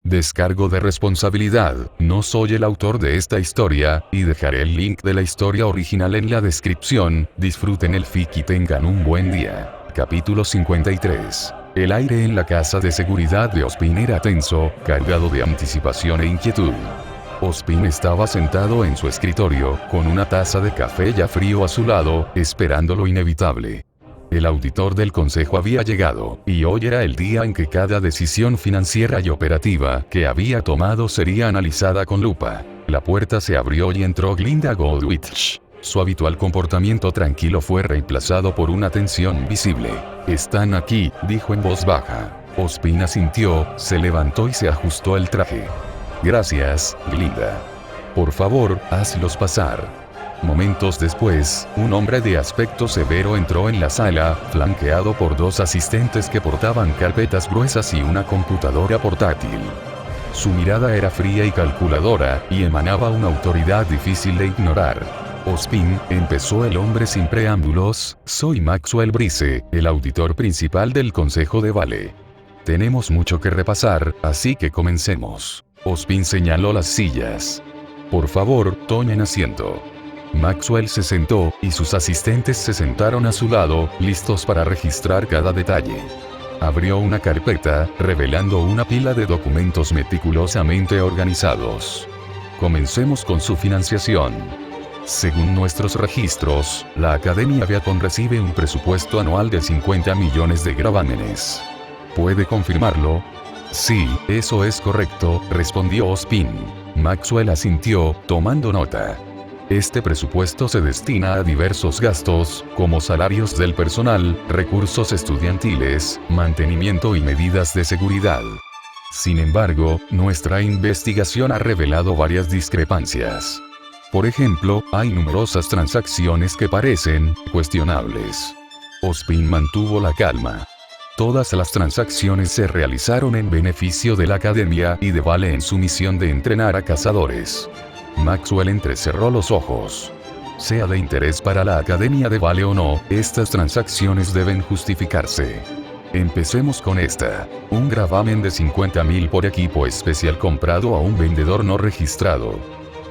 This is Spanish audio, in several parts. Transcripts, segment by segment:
Descargo de responsabilidad, no soy el autor de esta historia, y dejaré el link de la historia original en la descripción. Disfruten el fic y tengan un buen día. Capítulo 53. El aire en la casa de seguridad de Ozpin era tenso, cargado de anticipación e inquietud. Ozpin estaba sentado en su escritorio, con una taza de café ya frío a su lado, esperando lo inevitable. El auditor del consejo había llegado, y hoy era el día en que cada decisión financiera y operativa que había tomado sería analizada con lupa. La puerta se abrió y entró Glinda Goldwitch. Su habitual comportamiento tranquilo fue reemplazado por una tensión visible. «Están aquí», dijo en voz baja. Ozpin asintió, se levantó y se ajustó el traje. «Gracias, Glinda. Por favor, hazlos pasar». Momentos después, un hombre de aspecto severo entró en la sala, flanqueado por dos asistentes que portaban carpetas gruesas y una computadora portátil. Su mirada era fría y calculadora, y emanaba una autoridad difícil de ignorar. «Ozpin», empezó el hombre sin preámbulos, «soy Maxwell Bryce, el auditor principal del Consejo de Vale. Tenemos mucho que repasar, así que comencemos». Ozpin señaló las sillas. «Por favor, tomen asiento». Maxwell se sentó, y sus asistentes se sentaron a su lado, listos para registrar cada detalle. Abrió una carpeta, revelando una pila de documentos meticulosamente organizados. «Comencemos con su financiación. Según nuestros registros, la Academia Viacom recibe un presupuesto anual de 50 millones de gravámenes. ¿Puede confirmarlo?» «Sí, eso es correcto», respondió Ozpin. Maxwell asintió, tomando nota. «Este presupuesto se destina a diversos gastos, como salarios del personal, recursos estudiantiles, mantenimiento y medidas de seguridad. Sin embargo, nuestra investigación ha revelado varias discrepancias. Por ejemplo, hay numerosas transacciones que parecen cuestionables». Ozpin mantuvo la calma. «Todas las transacciones se realizaron en beneficio de la Academia y de Vale en su misión de entrenar a cazadores». Maxwell entrecerró los ojos. «Sea de interés para la Academia de Vale o no, estas transacciones deben justificarse. Empecemos con esta. Un gravamen de 50.000 por equipo especial comprado a un vendedor no registrado.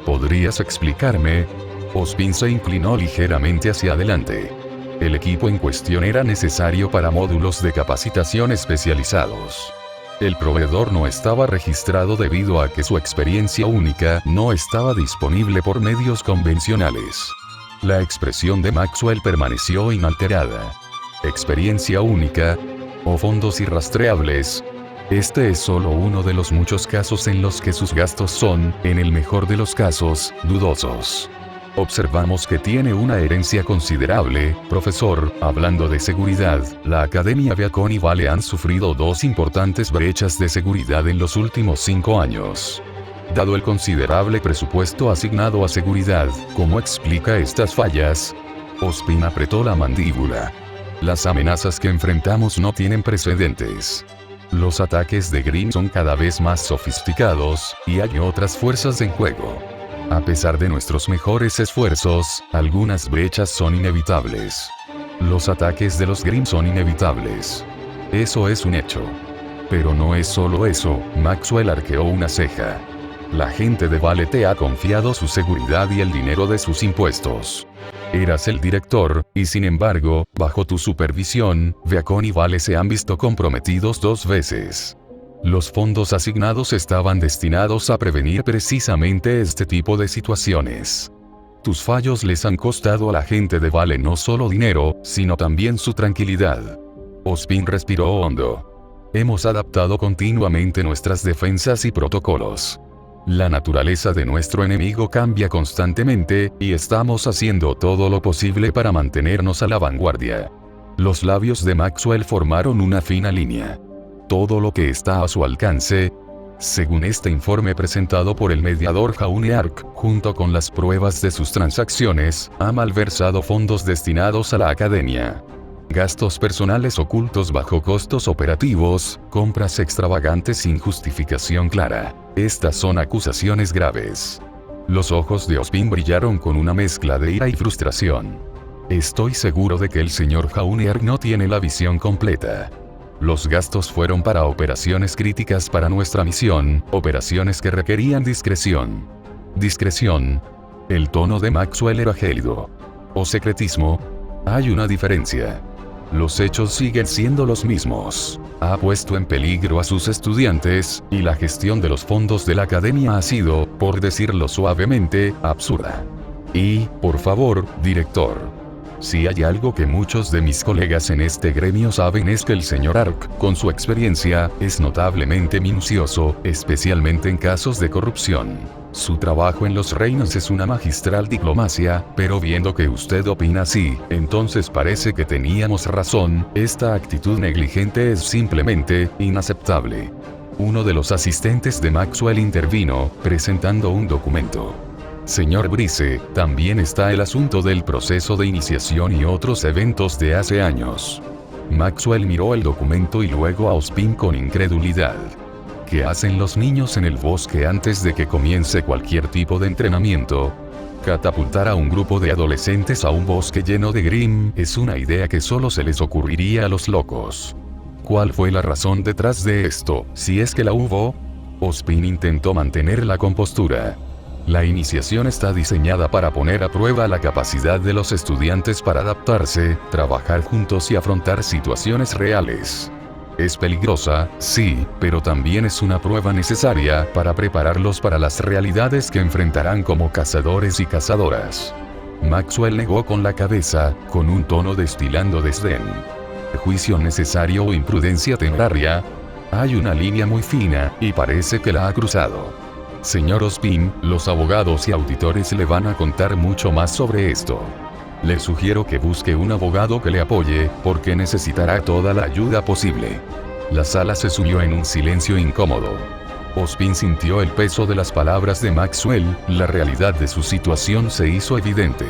¿Podrías explicarme?» Ozpin se inclinó ligeramente hacia adelante. El equipo en cuestión era necesario para módulos de capacitación especializados. El proveedor no estaba registrado debido a que su experiencia única no estaba disponible por medios convencionales. La expresión de Maxwell permaneció inalterada. «¿Experiencia única? ¿O fondos irrastreables? Este es solo uno de los muchos casos en los que sus gastos son, en el mejor de los casos, dudosos. Observamos que tiene una herencia considerable, profesor. Hablando de seguridad, la Academia Viacom y Vale han sufrido dos importantes brechas de seguridad en los últimos 5 años. Dado el considerable presupuesto asignado a seguridad, ¿cómo explica estas fallas?» Ozpin apretó la mandíbula. «Las amenazas que enfrentamos no tienen precedentes. Los ataques de Grimm son cada vez más sofisticados, y hay otras fuerzas en juego. A pesar de nuestros mejores esfuerzos, algunas brechas son inevitables. Los ataques de los Grimm son inevitables. Eso es un hecho. Pero no es solo eso», Maxwell arqueó una ceja. «La gente de Vale te ha confiado su seguridad y el dinero de sus impuestos. Eras el director, y sin embargo, bajo tu supervisión, Viacom y Vale se han visto comprometidos 2 veces. Los fondos asignados estaban destinados a prevenir precisamente este tipo de situaciones. Tus fallos les han costado a la gente de Vale no solo dinero, sino también su tranquilidad». Ozpin respiró hondo. «Hemos adaptado continuamente nuestras defensas y protocolos. La naturaleza de nuestro enemigo cambia constantemente, y estamos haciendo todo lo posible para mantenernos a la vanguardia». Los labios de Maxwell formaron una fina línea. «Todo lo que está a su alcance. Según este informe presentado por el mediador Jaune Ark, junto con las pruebas de sus transacciones, ha malversado fondos destinados a la Academia. Gastos personales ocultos bajo costos operativos, compras extravagantes sin justificación clara. Estas son acusaciones graves». Los ojos de Ozpin brillaron con una mezcla de ira y frustración. «Estoy seguro de que el señor Jaune Ark no tiene la visión completa. Los gastos fueron para operaciones críticas para nuestra misión, operaciones que requerían discreción. Discreción. El tono de Maxwell era gélido. ¿O secretismo? Hay una diferencia. Los hechos siguen siendo los mismos. Ha puesto en peligro a sus estudiantes, y la gestión de los fondos de la academia ha sido, por decirlo suavemente, absurda. Y, por favor, director. Si hay algo que muchos de mis colegas en este gremio saben es que el señor Ark, con su experiencia, es notablemente minucioso, especialmente en casos de corrupción. Su trabajo en los reinos es una magistral diplomacia, pero viendo que usted opina así, entonces parece que teníamos razón, esta actitud negligente es simplemente inaceptable. Uno de los asistentes de Maxwell intervino, presentando un documento. Señor Brice, también está el asunto del proceso de iniciación y otros eventos de hace años. Maxwell miró el documento y luego a Ospin con incredulidad. ¿Qué hacen los niños en el bosque antes de que comience cualquier tipo de entrenamiento? Catapultar a un grupo de adolescentes a un bosque lleno de Grimm es una idea que solo se les ocurriría a los locos. ¿Cuál fue la razón detrás de esto, si es que la hubo? Ospin intentó mantener la compostura. La iniciación está diseñada para poner a prueba la capacidad de los estudiantes para adaptarse, trabajar juntos y afrontar situaciones reales. Es peligrosa, sí, pero también es una prueba necesaria para prepararlos para las realidades que enfrentarán como cazadores y cazadoras. Maxwell negó con la cabeza, con un tono destilando desdén. ¿Juicio necesario o imprudencia temeraria? Hay una línea muy fina, y parece que la ha cruzado. Señor Ospin, los abogados y auditores le van a contar mucho más sobre esto. Le sugiero que busque un abogado que le apoye, porque necesitará toda la ayuda posible. La sala se sumió en un silencio incómodo. Ospin sintió el peso de las palabras de Maxwell, la realidad de su situación se hizo evidente.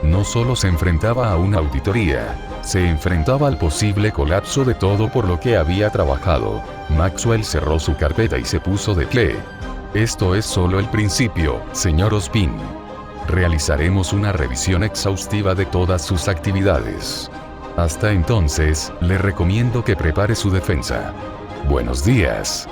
No solo se enfrentaba a una auditoría, se enfrentaba al posible colapso de todo por lo que había trabajado. Maxwell cerró su carpeta y se puso de pie. Esto es solo el principio, señor Ospin. Realizaremos una revisión exhaustiva de todas sus actividades. Hasta entonces, le recomiendo que prepare su defensa. Buenos días.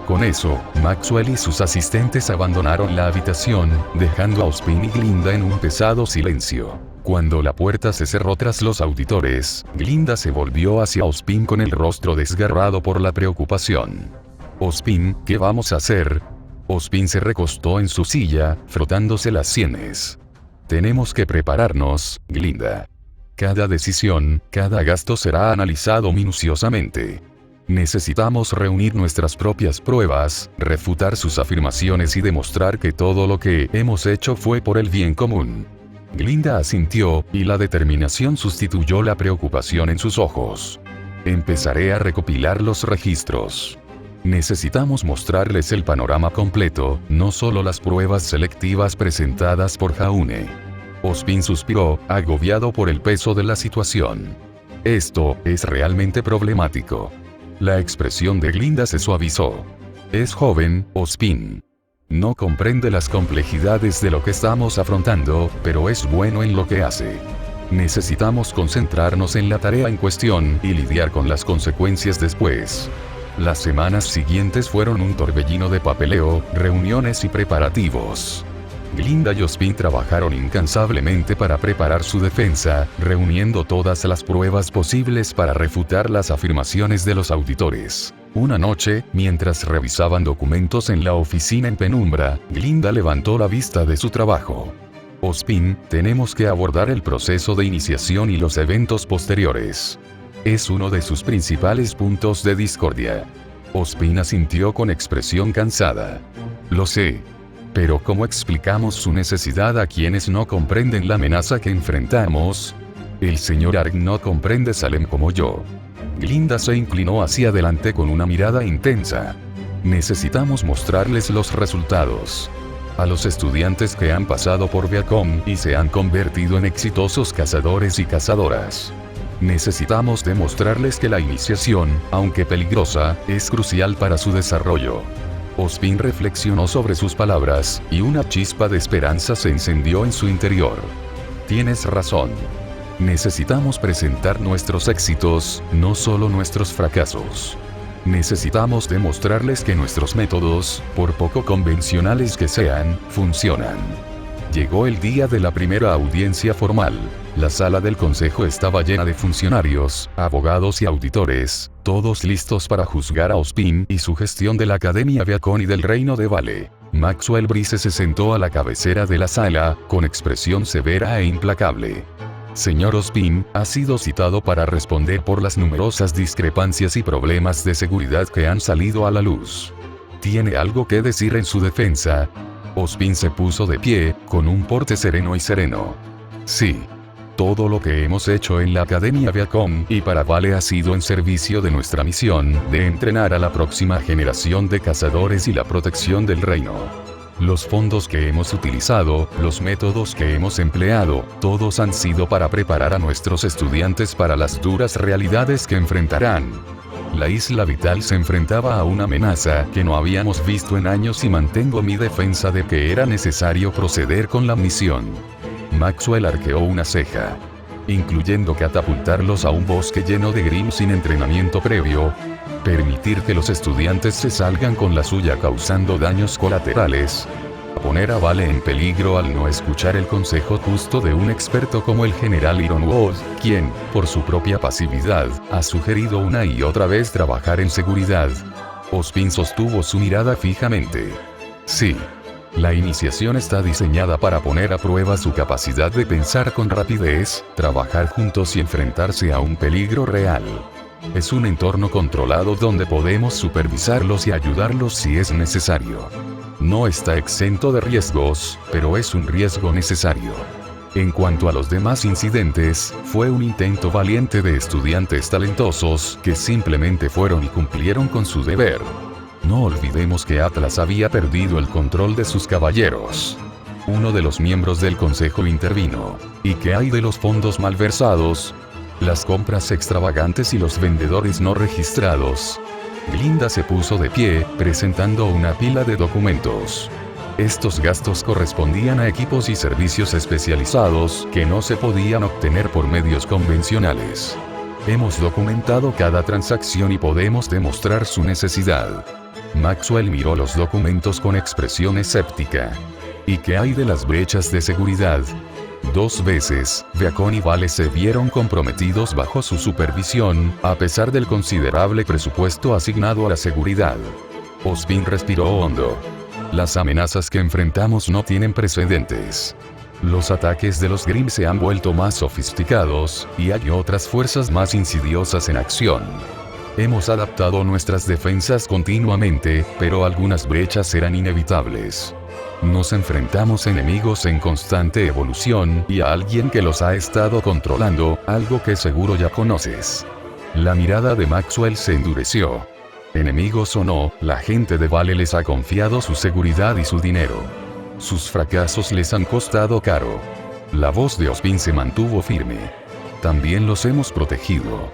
Con eso, Maxwell y sus asistentes abandonaron la habitación, dejando a Ospin y Glinda en un pesado silencio. Cuando la puerta se cerró tras los auditores, Glinda se volvió hacia Ospin con el rostro desgarrado por la preocupación. Ospin, ¿qué vamos a hacer? Ospin se recostó en su silla, frotándose las sienes. Tenemos que prepararnos, Glinda. Cada decisión, cada gasto será analizado minuciosamente. Necesitamos reunir nuestras propias pruebas, refutar sus afirmaciones y demostrar que todo lo que hemos hecho fue por el bien común. Glinda asintió, y la determinación sustituyó la preocupación en sus ojos. Empezaré a recopilar los registros. Necesitamos mostrarles el panorama completo, no solo las pruebas selectivas presentadas por Jaune. Ospin suspiró, agobiado por el peso de la situación. Esto es realmente problemático. La expresión de Glinda se suavizó. Es joven, Ospin. No comprende las complejidades de lo que estamos afrontando, pero es bueno en lo que hace. Necesitamos concentrarnos en la tarea en cuestión y lidiar con las consecuencias después. Las semanas siguientes fueron un torbellino de papeleo, reuniones y preparativos. Glinda y Ospin trabajaron incansablemente para preparar su defensa, reuniendo todas las pruebas posibles para refutar las afirmaciones de los auditores. Una noche, mientras revisaban documentos en la oficina en penumbra, Glinda levantó la vista de su trabajo. Ospin, tenemos que abordar el proceso de iniciación y los eventos posteriores. Es uno de sus principales puntos de discordia. Ospin asintió con expresión cansada. Lo sé. Pero ¿cómo explicamos su necesidad a quienes no comprenden la amenaza que enfrentamos? El señor Ark no comprende Salem como yo. Glinda se inclinó hacia adelante con una mirada intensa. Necesitamos mostrarles los resultados. A los estudiantes que han pasado por Viacom y se han convertido en exitosos cazadores y cazadoras. Necesitamos demostrarles que la iniciación, aunque peligrosa, es crucial para su desarrollo. Ospin reflexionó sobre sus palabras, y una chispa de esperanza se encendió en su interior. Tienes razón. Necesitamos presentar nuestros éxitos, no solo nuestros fracasos. Necesitamos demostrarles que nuestros métodos, por poco convencionales que sean, funcionan. Llegó el día de la primera audiencia formal. La sala del consejo estaba llena de funcionarios, abogados y auditores, todos listos para juzgar a Ozpin y su gestión de la Academia Viacon y del Reino de Vale. Maxwell Brice se sentó a la cabecera de la sala, con expresión severa e implacable. Señor Ozpin, ha sido citado para responder por las numerosas discrepancias y problemas de seguridad que han salido a la luz. ¿Tiene algo que decir en su defensa? Ozpin se puso de pie, con un porte sereno y sereno. Sí. Todo lo que hemos hecho en la Academia Viacom y para Vale ha sido en servicio de nuestra misión, de entrenar a la próxima generación de cazadores y la protección del reino. Los fondos que hemos utilizado, los métodos que hemos empleado, todos han sido para preparar a nuestros estudiantes para las duras realidades que enfrentarán. La isla vital se enfrentaba a una amenaza que no habíamos visto en años y mantengo mi defensa de que era necesario proceder con la misión. Maxwell arqueó una ceja. Incluyendo catapultarlos a un bosque lleno de Grimm sin entrenamiento previo. Permitir que los estudiantes se salgan con la suya causando daños colaterales. Poner a Vale en peligro al no escuchar el consejo justo de un experto como el general Ironwood, quien, por su propia pasividad, ha sugerido una y otra vez trabajar en seguridad. Ozpin sostuvo su mirada fijamente. Sí. La iniciación está diseñada para poner a prueba su capacidad de pensar con rapidez, trabajar juntos y enfrentarse a un peligro real. Es un entorno controlado donde podemos supervisarlos y ayudarlos si es necesario. No está exento de riesgos, pero es un riesgo necesario. En cuanto a los demás incidentes, fue un intento valiente de estudiantes talentosos que simplemente fueron y cumplieron con su deber. No olvidemos que Atlas había perdido el control de sus caballeros. Uno de los miembros del consejo intervino. ¿Y qué hay de los fondos malversados? Las compras extravagantes y los vendedores no registrados. Glinda se puso de pie, presentando una pila de documentos. Estos gastos correspondían a equipos y servicios especializados que no se podían obtener por medios convencionales. Hemos documentado cada transacción y podemos demostrar su necesidad. Maxwell miró los documentos con expresión escéptica. ¿Y qué hay de las brechas de seguridad? 2 veces, Viacon y Vale se vieron comprometidos bajo su supervisión, a pesar del considerable presupuesto asignado a la seguridad. Ozpin respiró hondo. Las amenazas que enfrentamos no tienen precedentes. Los ataques de los Grimm se han vuelto más sofisticados, y hay otras fuerzas más insidiosas en acción. Hemos adaptado nuestras defensas continuamente, pero algunas brechas eran inevitables. Nos enfrentamos a enemigos en constante evolución y a alguien que los ha estado controlando, algo que seguro ya conoces. La mirada de Maxwell se endureció. Enemigos o no, la gente de Vale les ha confiado su seguridad y su dinero. Sus fracasos les han costado caro. La voz de Ozpin se mantuvo firme. También los hemos protegido.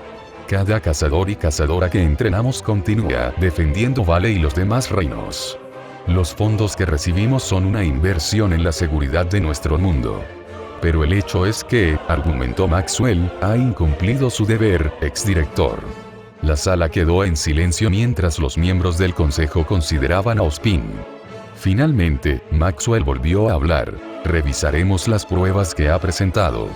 Cada cazador y cazadora que entrenamos continúa defendiendo Vale y los demás reinos. Los fondos que recibimos son una inversión en la seguridad de nuestro mundo. Pero el hecho es que, argumentó Maxwell, ha incumplido su deber, exdirector. La sala quedó en silencio mientras los miembros del consejo consideraban a Ozpin. Finalmente, Maxwell volvió a hablar. Revisaremos las pruebas que ha presentado.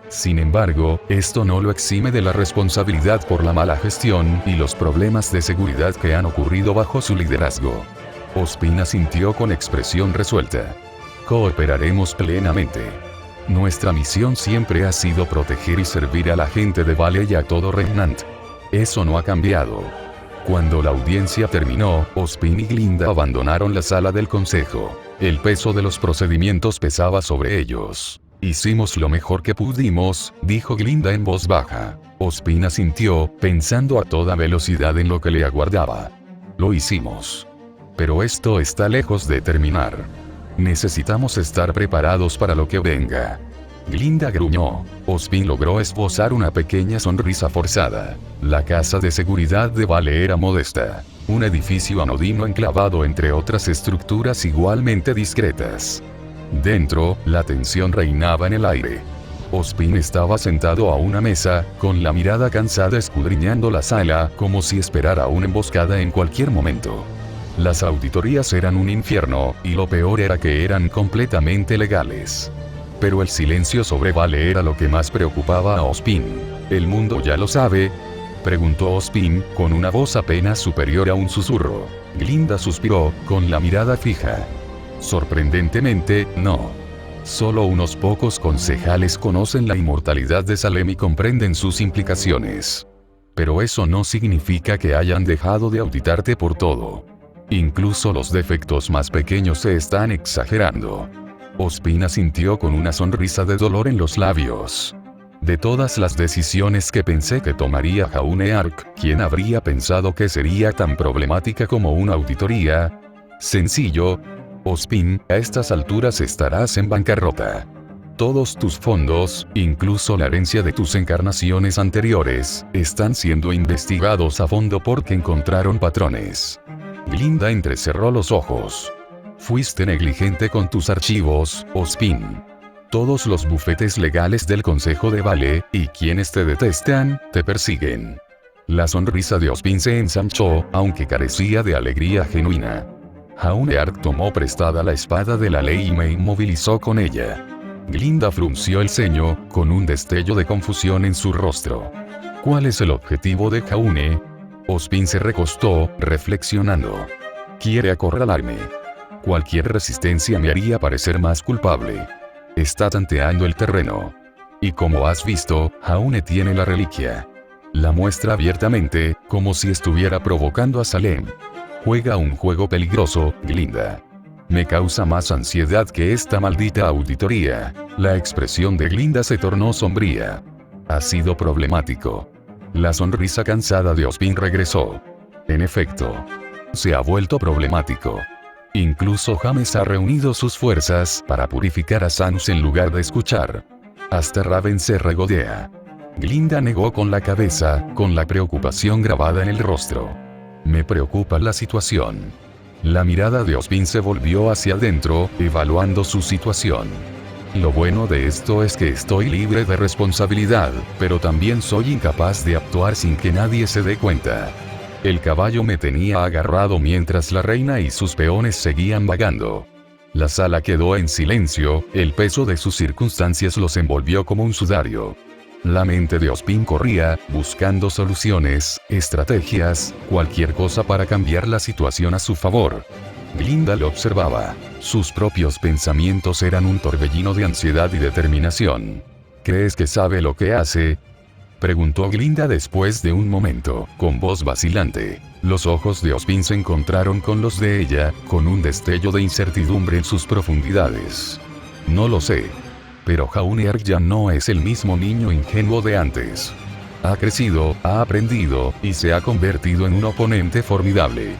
Sin embargo, esto no lo exime de la responsabilidad por la mala gestión y los problemas de seguridad que han ocurrido bajo su liderazgo. Ozpin asintió con expresión resuelta. Cooperaremos plenamente. Nuestra misión siempre ha sido proteger y servir a la gente de Vale y a todo Remnant. Eso no ha cambiado. Cuando la audiencia terminó, Ozpin y Glinda abandonaron la sala del consejo. El peso de los procedimientos pesaba sobre ellos. Hicimos lo mejor que pudimos, dijo Glinda en voz baja. Ozpin asintió, pensando a toda velocidad en lo que le aguardaba. Lo hicimos. Pero esto está lejos de terminar. Necesitamos estar preparados para lo que venga. Glinda gruñó. Ozpin logró esbozar una pequeña sonrisa forzada. La casa de seguridad de Vale era modesta. Un edificio anodino enclavado entre otras estructuras igualmente discretas. Dentro, la tensión reinaba en el aire. Ospin estaba sentado a una mesa, con la mirada cansada escudriñando la sala, como si esperara una emboscada en cualquier momento. Las auditorías eran un infierno, y lo peor era que eran completamente legales. Pero el silencio sobre Vale era lo que más preocupaba a Ospin. ¿El mundo ya lo sabe?, preguntó Ospin, con una voz apenas superior a un susurro. Glinda suspiró, con la mirada fija. Sorprendentemente, no. Solo unos pocos concejales conocen la inmortalidad de Salem y comprenden sus implicaciones. Pero eso no significa que hayan dejado de auditarte por todo. Incluso los defectos más pequeños se están exagerando. Ospin asintió con una sonrisa de dolor en los labios. De todas las decisiones que pensé que tomaría Jaune Ark, ¿quién habría pensado que sería tan problemática como una auditoría? Sencillo. Ospin, a estas alturas estarás en bancarrota. Todos tus fondos, incluso la herencia de tus encarnaciones anteriores, están siendo investigados a fondo porque encontraron patrones. Glinda entrecerró los ojos. Fuiste negligente con tus archivos, Ospin. Todos los bufetes legales del Consejo de Vale, y quienes te detestan, te persiguen. La sonrisa de Ospin se ensanchó, aunque carecía de alegría genuina. Jaune Ark tomó prestada la espada de la ley y me inmovilizó con ella. Glinda frunció el ceño, con un destello de confusión en su rostro. ¿Cuál es el objetivo de Jaune? Ospin se recostó, reflexionando. Quiere acorralarme. Cualquier resistencia me haría parecer más culpable. Está tanteando el terreno. Y como has visto, Jaune tiene la reliquia. La muestra abiertamente, como si estuviera provocando a Salem. Juega un juego peligroso, Glinda. Me causa más ansiedad que esta maldita auditoría. La expresión de Glinda se tornó sombría. Ha sido problemático. La sonrisa cansada de Ospin regresó. En efecto. Se ha vuelto problemático. Incluso James ha reunido sus fuerzas para purificar a Sanus en lugar de escuchar. Hasta Raven se regodea. Glinda negó con la cabeza, con la preocupación grabada en el rostro. Me preocupa la situación. La mirada de Ospin se volvió hacia adentro, evaluando su situación. Lo bueno de esto es que estoy libre de responsabilidad, pero también soy incapaz de actuar sin que nadie se dé cuenta. El caballo me tenía agarrado mientras la reina y sus peones seguían vagando. La sala quedó en silencio, el peso de sus circunstancias los envolvió como un sudario. La mente de Ospin corría, buscando soluciones, estrategias, cualquier cosa para cambiar la situación a su favor. Glinda lo observaba. Sus propios pensamientos eran un torbellino de ansiedad y determinación. ¿Crees que sabe lo que hace?, preguntó Glinda después de un momento, con voz vacilante. Los ojos de Ospin se encontraron con los de ella, con un destello de incertidumbre en sus profundidades. No lo sé. Pero Jaune Ark ya no es el mismo niño ingenuo de antes. Ha crecido, ha aprendido, y se ha convertido en un oponente formidable.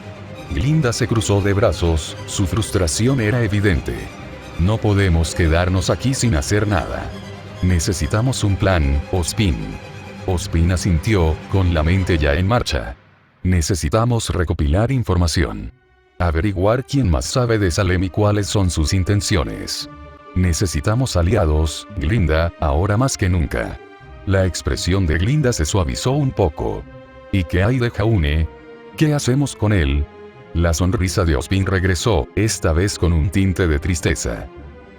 Glinda se cruzó de brazos, su frustración era evidente. No podemos quedarnos aquí sin hacer nada. Necesitamos un plan, Ospin. Ospin asintió, con la mente ya en marcha. Necesitamos recopilar información. Averiguar quién más sabe de Salem y cuáles son sus intenciones. Necesitamos aliados, Glinda, ahora más que nunca. La expresión de Glinda se suavizó un poco. ¿Y qué hay de Jaune? ¿Qué hacemos con él? La sonrisa de Ospin regresó, esta vez con un tinte de tristeza.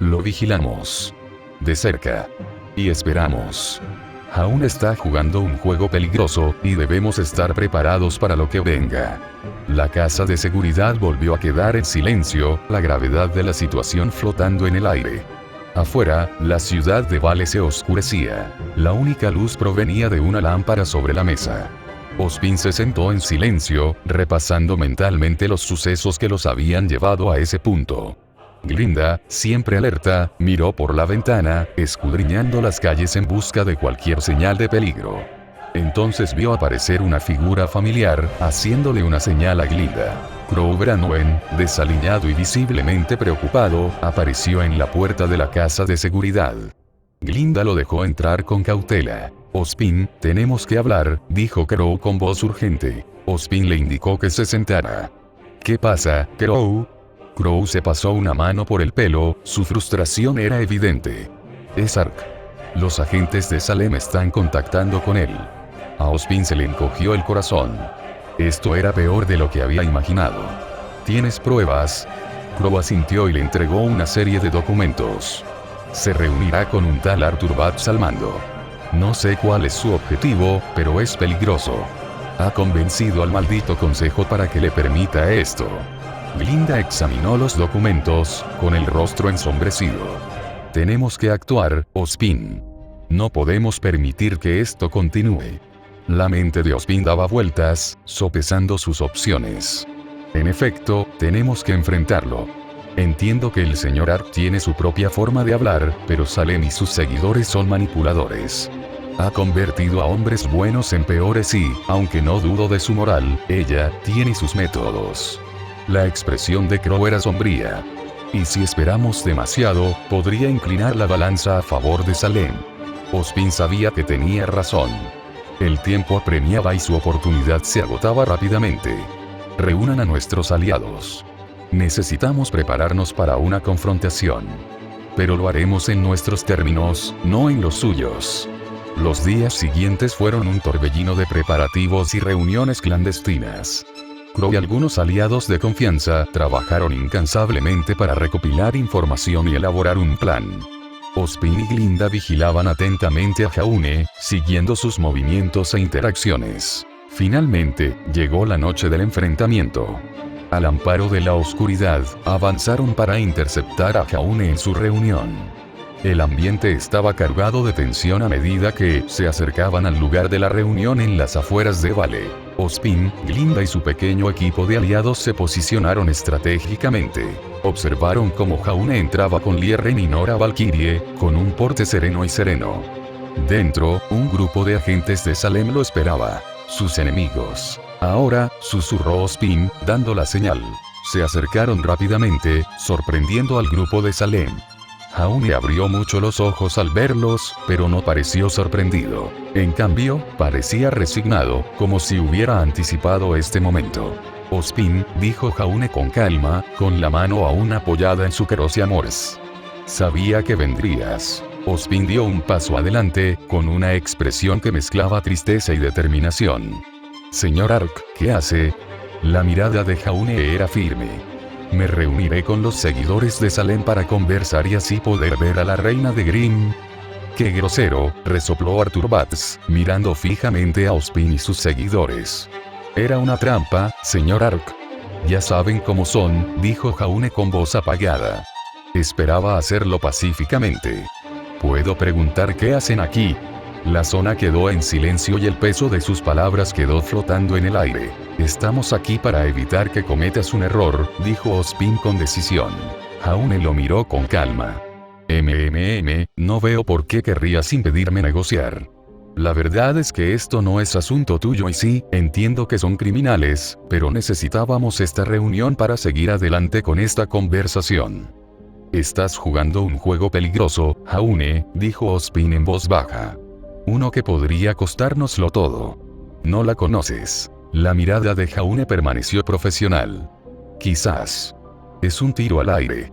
Lo vigilamos. De cerca. Y esperamos. Jaune está jugando un juego peligroso, y debemos estar preparados para lo que venga. La casa de seguridad volvió a quedar en silencio, la gravedad de la situación flotando en el aire. Afuera, la ciudad de Vale se oscurecía. La única luz provenía de una lámpara sobre la mesa. Ospin se sentó en silencio, repasando mentalmente los sucesos que los habían llevado a ese punto. Glinda, siempre alerta, miró por la ventana, escudriñando las calles en busca de cualquier señal de peligro. Entonces vio aparecer una figura familiar, haciéndole una señal a Glinda. Crow Branwen, desaliñado y visiblemente preocupado, apareció en la puerta de la casa de seguridad. Glinda lo dejó entrar con cautela. Ospin, tenemos que hablar, dijo Crow con voz urgente. Ospin le indicó que se sentara. ¿Qué pasa, Crow? Crow se pasó una mano por el pelo, su frustración era evidente. Es Ark. Los agentes de Salem están contactando con él. A Ozpin se le encogió el corazón. Esto era peor de lo que había imaginado. ¿Tienes pruebas? Crow asintió y le entregó una serie de documentos. Se reunirá con un tal Arthur Batts al mando. No sé cuál es su objetivo, pero es peligroso. Ha convencido al maldito consejo para que le permita esto. Glinda examinó los documentos, con el rostro ensombrecido. Tenemos que actuar, Ozpin. No podemos permitir que esto continúe. La mente de Ozpin daba vueltas, sopesando sus opciones. En efecto, tenemos que enfrentarlo. Entiendo que el señor Ark tiene su propia forma de hablar, pero Salem y sus seguidores son manipuladores. Ha convertido a hombres buenos en peores y, aunque no dudo de su moral, ella tiene sus métodos. La expresión de Crow era sombría. Y si esperamos demasiado, podría inclinar la balanza a favor de Salem. Ozpin sabía que tenía razón. El tiempo apremiaba y su oportunidad se agotaba rápidamente. Reúnan a nuestros aliados. Necesitamos prepararnos para una confrontación. Pero lo haremos en nuestros términos, no en los suyos. Los días siguientes fueron un torbellino de preparativos y reuniones clandestinas. Crow y algunos aliados de confianza trabajaron incansablemente para recopilar información y elaborar un plan. Ozpin y Glinda vigilaban atentamente a Jaune, siguiendo sus movimientos e interacciones. Finalmente, llegó la noche del enfrentamiento. Al amparo de la oscuridad, avanzaron para interceptar a Jaune en su reunión. El ambiente estaba cargado de tensión a medida que se acercaban al lugar de la reunión en las afueras de Vale. Ozpin, Glinda y su pequeño equipo de aliados se posicionaron estratégicamente. Observaron cómo Jaune entraba con Lierren y Nora Valkyrie, con un porte sereno y sereno. Dentro, un grupo de agentes de Salem lo esperaba. Sus enemigos. Ahora, susurró Ozpin, dando la señal. Se acercaron rápidamente, sorprendiendo al grupo de Salem. Jaune abrió mucho los ojos al verlos, pero no pareció sorprendido. En cambio, parecía resignado, como si hubiera anticipado este momento. Ozpin, dijo Jaune con calma, con la mano aún apoyada en su Kerosia Mors. Sabía que vendrías. Ozpin dio un paso adelante, con una expresión que mezclaba tristeza y determinación. Señor Ark, ¿qué hace? La mirada de Jaune era firme. Me reuniré con los seguidores de Salem para conversar y así poder ver a la reina de Grimm. ¡Qué grosero!, resopló Arthur Batts, mirando fijamente a Ozpin y sus seguidores. Era una trampa, señor Ark. Ya saben cómo son, dijo Jaune con voz apagada. Esperaba hacerlo pacíficamente. ¿Puedo preguntar qué hacen aquí? La zona quedó en silencio y el peso de sus palabras quedó flotando en el aire. Estamos aquí para evitar que cometas un error, dijo Ozpin con decisión. Jaune lo miró con calma. No veo por qué querrías impedirme negociar. La verdad es que esto no es asunto tuyo y sí, entiendo que son criminales, pero necesitábamos esta reunión para seguir adelante con esta conversación. Estás jugando un juego peligroso, Jaune, dijo Ozpin en voz baja. Uno que podría costárnoslo todo. No la conoces. La mirada de Jaune permaneció profesional. Quizás. Es un tiro al aire.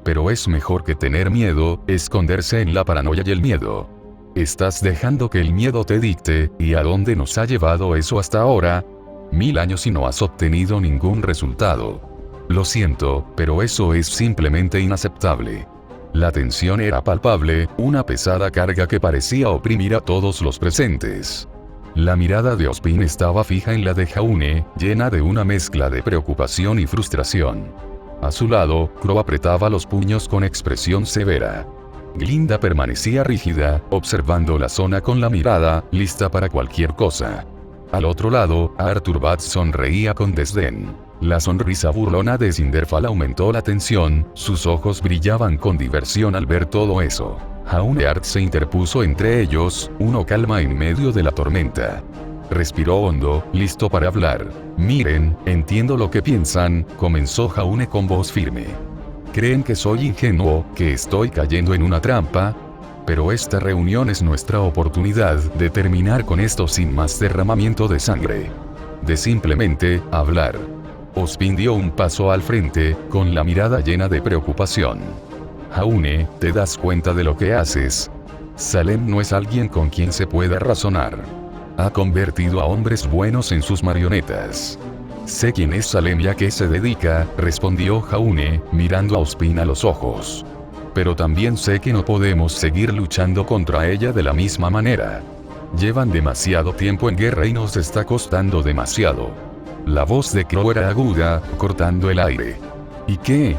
Pero es mejor que tener miedo, esconderse en la paranoia y el miedo. Estás dejando que el miedo te dicte, ¿y a dónde nos ha llevado eso hasta ahora? 1000 años y no has obtenido ningún resultado. Lo siento, pero eso es simplemente inaceptable. La tensión era palpable, una pesada carga que parecía oprimir a todos los presentes. La mirada de Ozpin estaba fija en la de Jaune, llena de una mezcla de preocupación y frustración. A su lado, Crow apretaba los puños con expresión severa. Glinda permanecía rígida, observando la zona con la mirada, lista para cualquier cosa. Al otro lado, Arthur Batts sonreía con desdén. La sonrisa burlona de Cinderfall aumentó la tensión, sus ojos brillaban con diversión al ver todo eso. Jaune Ark se interpuso entre ellos, uno calma en medio de la tormenta. Respiró hondo, listo para hablar. Miren, entiendo lo que piensan, comenzó Jaune con voz firme. Creen que soy ingenuo, que estoy cayendo en una trampa. Pero esta reunión es nuestra oportunidad de terminar con esto sin más derramamiento de sangre. De simplemente hablar. Ozpin dio un paso al frente, con la mirada llena de preocupación. Jaune, ¿te das cuenta de lo que haces? Salem no es alguien con quien se pueda razonar. Ha convertido a hombres buenos en sus marionetas. Sé quién es Salem y a qué se dedica, respondió Jaune, mirando a Ozpin a los ojos. Pero también sé que no podemos seguir luchando contra ella de la misma manera. Llevan demasiado tiempo en guerra y nos está costando demasiado. La voz de Crow era aguda, cortando el aire. ¿Y qué?